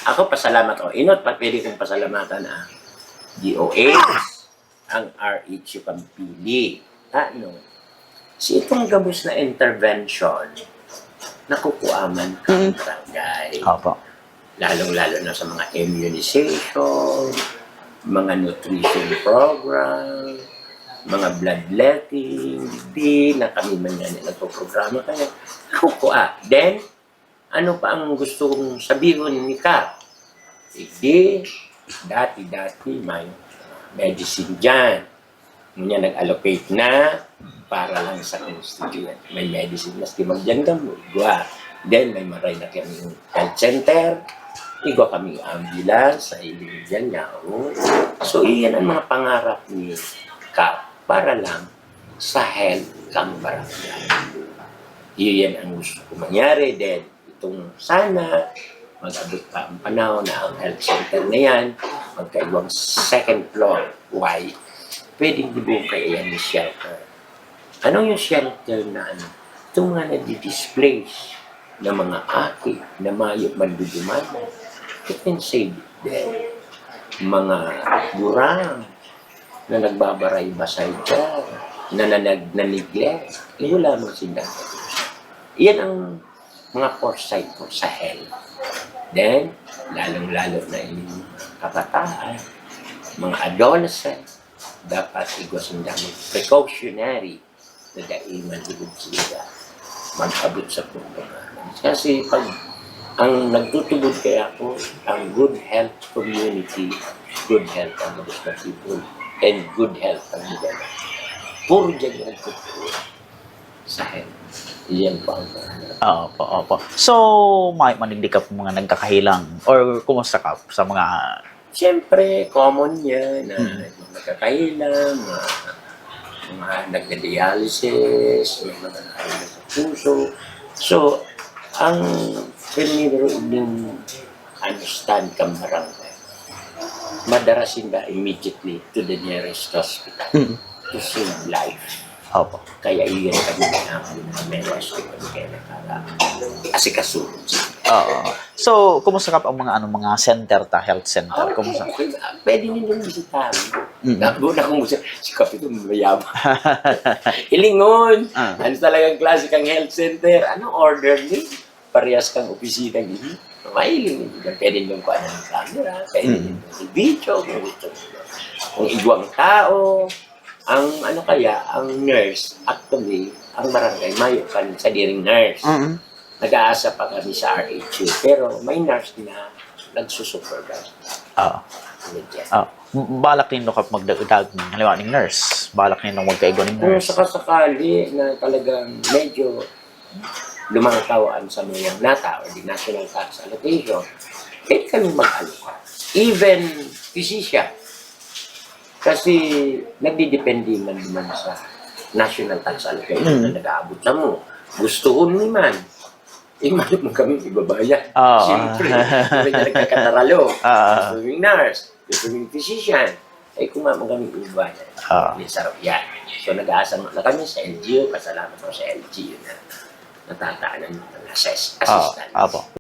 Ako, pasalamat ko. Inot, pwede kong pasalamatan ang DOH, ang RHU Pampili. Ano? Si itong gabos na intervention, nakukuaman ang barangay. Opo. Lalong-lalo na sa mga immunization, mga nutrition program, mga bloodletting, di na kami man yan nagpo-programa kaya nakukuha. Then, ano pa ang gusto kong sabihin ni Kap? Hindi, dati-dati may medicine dyan. Ngayon nag-allocate na para lang sa constituent. May medicine, maski magdyan gamot. Then may maray na kami health center. Igwa kami ambulance sa iling dyan niya. So iyan ang mga pangarap ni Kap para lang sa health kang barangay. Iyan ang gusto ko mangyari. Then itong sana mag-abot pa ang panahon na ang health center na yan, magkaibang second floor. Why? Pwedeng dibukay yan ni shelter. Ano yung shelter na ano? Itong mga nadi-displace na mga aki, na mayok manduduman, it can save them. Mga gurang na nagbabaray basay dyan, na neglect, wala mo sila. Iyan ang mga foresight ko sa health. Then, lalong-lalo na yung kabataan, mga adolescent, dapat igwasin namin precautionary na daiman higod sila mag-abot sa pagpapagalan. Kasi pag ang nagtutubod kaya ako, ang good health community, good health ang mga people, and good health ang mga puro dyan yung nagtutubod sa health. Iyan po ang Opo, opo. So, may manigdi ka po mga nagkakahilang or kumusta ka sa mga... Siyempre, common yan na nagkakahilang, mga nagda-dialysis, may mga nakahilang sa puso. So, ang primero yung understand kang barangay, madarasin ba immediately to the nearest hospital to save life. Opo. Kaya iyan kami namin na mewas ko kami kaya kasi kasunod. Oo. So, kumusta ka pa ang mga center ta, health center? Kumusta? Okay. Pwede ninyong bisitahin. Nabuna kong gusto, si Kapito mayaman. Ilingon! Ano talagang klase kang health center? Ano order ni? Parehas kang opisina niyo. Mahiling niyo. Pwede niyo pa ng camera, pwede niyo i-video kung gusto niyo. Kung igwang tao, ang ano kaya, ang nurse, actually, ang barangay, mayo kan sa diring nurse. Nag-aasa pa kami sa RHU, pero may nurse na nagsusupervise. Oo. Balak ninyo kap magdagdag ng halimbawa ng nurse. Balak ninyo magkaigo ng Kung nurse. sakasakali na talagang medyo lumangtawaan sa mga nata or the national tax allocation, pwede kami mag-alloka. Even physician. Kasi nagdidepende man naman sa national tax allocation na nag-aabot na mo. Gusto ni man. Imanap mo kami ibabayan. Siyempre, kami na nagkakataralo. Gusto yung nurse, gusto yung physician. Ay kumamang kami ibabayan. Sarap yan. So nag-aasa na kami sa LGU. Pasalamat ko sa LGU na natataanan ng assistant.